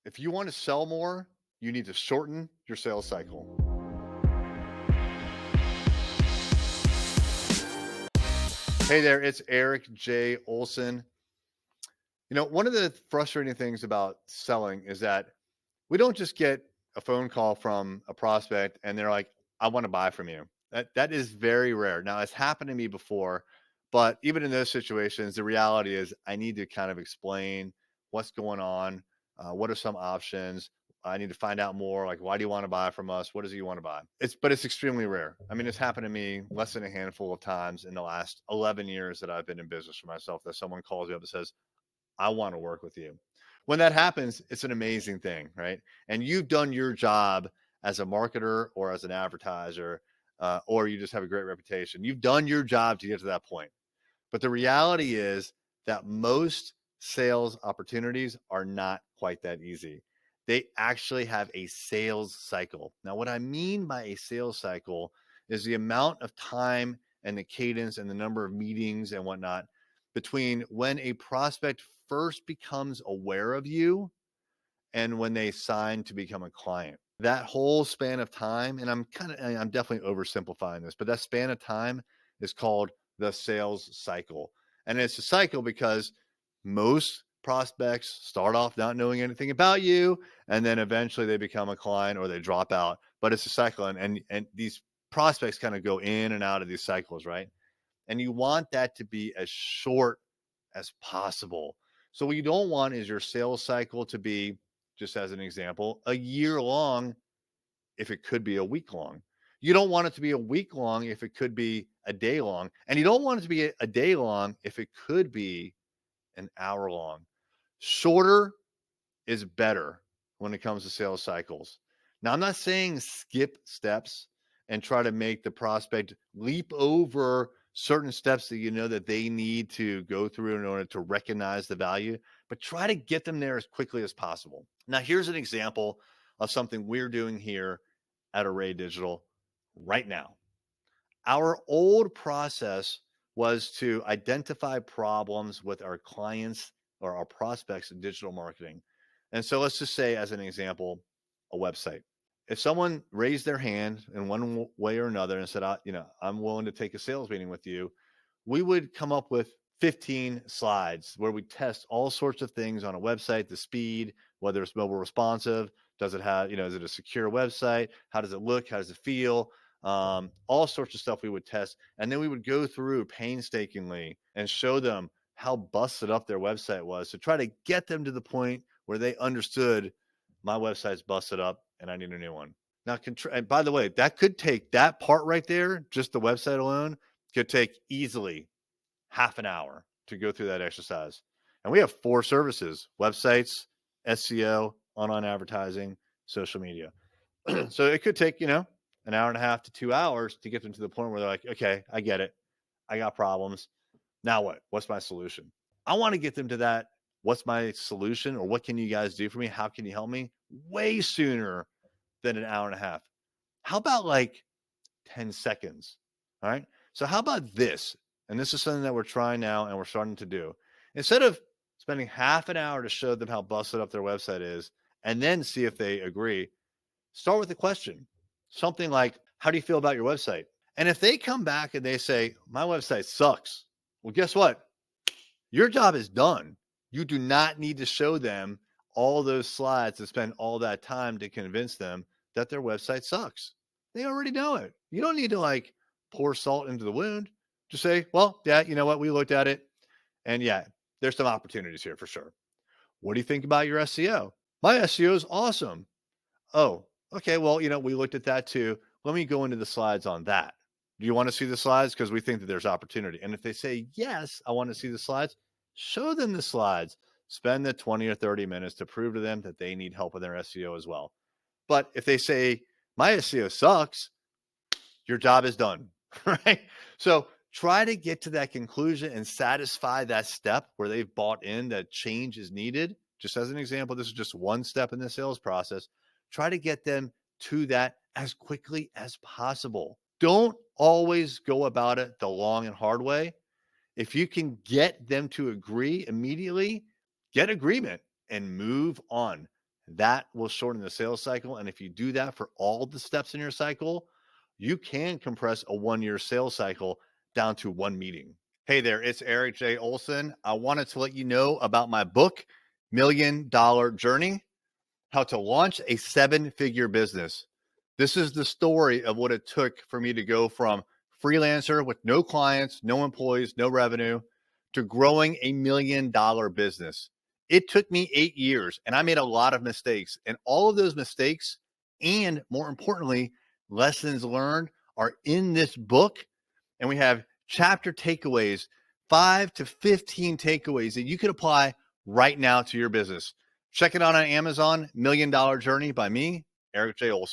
If you want to sell more, you need to shorten your sales cycle. Hey there, it's Erik J. Olson. One of the frustrating things about selling is that we don't just get a phone call from a prospect and they're like, I want to buy from you. That is very rare. Now, it's happened to me before, but even in those situations, the reality is I need to kind of explain what's going on. What are some options? I need to find out more. Like, why do you want to buy from us? What is it you want to buy? But it's extremely rare. I mean, it's happened to me less than a handful of times in the last 11 years that I've been in business for myself that someone calls me up and says, I want to work with you. When that happens, it's an amazing thing, right? And you've done your job as a marketer or as an advertiser, or you just have a great reputation. You've done your job to get to that point. But the reality is that most sales opportunities are not quite that easy. They actually have a sales cycle. Now, what I mean by a sales cycle is the amount of time and the cadence and the number of meetings and whatnot between when a prospect first becomes aware of you and when they sign to become a client. That whole span of time, and I'm definitely oversimplifying this, but that span of time is called the sales cycle. And it's a cycle because most prospects start off not knowing anything about you, and then eventually they become a client or they drop out. But it's a cycle, and these prospects kind of go in and out of these cycles, right? And you want that to be as short as possible. So what you don't want is your sales cycle to be, just as an example, a year long if it could be a week long. You don't want it to be a week long if it could be a day long. And you don't want it to be a day long if it could be an hour long. Shorter is better when it comes to sales cycles. Now, I'm not saying skip steps and try to make the prospect leap over certain steps that you know that they need to go through in order to recognize the value, but try to get them there as quickly as possible. Now, here's an example of something we're doing here at Array Digital right now. Our old process was to identify problems with our clients or our prospects in digital marketing. And so let's just say, as an example, a website. If someone raised their hand in one way or another and said, I'm willing to take a sales meeting with you, we would come up with 15 slides where we test all sorts of things on a website, the speed, whether it's mobile responsive, does it have, is it a secure website? How does it look? How does it feel? All sorts of stuff we would test. And then we would go through painstakingly and show them how busted up their website was to try to get them to the point where they understood my website's busted up and I need a new one. Now, and by the way, that could take that part right there, just the website alone, could take easily half an hour to go through that exercise. And we have 4 services: websites, SEO, online advertising, social media. So it could take, an hour and a half to 2 hours to get them to the point where they're like, okay, I get it. I got problems. Now what? What's my solution? I want to get them to that. What's my solution, or what can you guys do for me? How can you help me? Way sooner than an hour and a half. How about like 10 seconds? All right. So how about this? And this is something that we're trying now and we're starting to do. Instead of spending half an hour to show them how busted up their website is and then see if they agree, start with a question. Something like, how do you feel about your website? And if they come back and they say, my website sucks, well, guess what? Your job is done. You do not need to show them all those slides and spend all that time to convince them that their website sucks. They already know it. You don't need to like pour salt into the wound. Just say, well, yeah, you know what? We looked at it and yeah, there's some opportunities here for sure. What do you think about your SEO? My SEO is awesome. Oh, okay. Well, we looked at that too. Let me go into the slides on that. Do you want to see the slides? Because we think that there's opportunity. And if they say, yes, I want to see the slides, show them the slides. Spend the 20 or 30 minutes to prove to them that they need help with their SEO as well. But if they say, my SEO sucks, your job is done, right? So try to get to that conclusion and satisfy that step where they've bought in that change is needed. Just as an example, this is just one step in the sales process. Try to get them to that as quickly as possible. Don't always go about it the long and hard way. If you can get them to agree immediately, get agreement and move on. That will shorten the sales cycle. And if you do that for all the steps in your cycle, you can compress a 1-year sales cycle down to 1 meeting. Hey there, it's Erik J. Olson. I wanted to let you know about my book, $1 Million Journey: How to Launch a 7-Figure Business. This is the story of what it took for me to go from freelancer with no clients, no employees, no revenue, to growing a $1 million business. It took me 8 years, and I made a lot of mistakes. And all of those mistakes, and more importantly, lessons learned, are in this book. And we have chapter takeaways, 5 to 15 takeaways that you could apply right now to your business. Check it out on Amazon, $1 Million Journey by me, Erik J. Olson.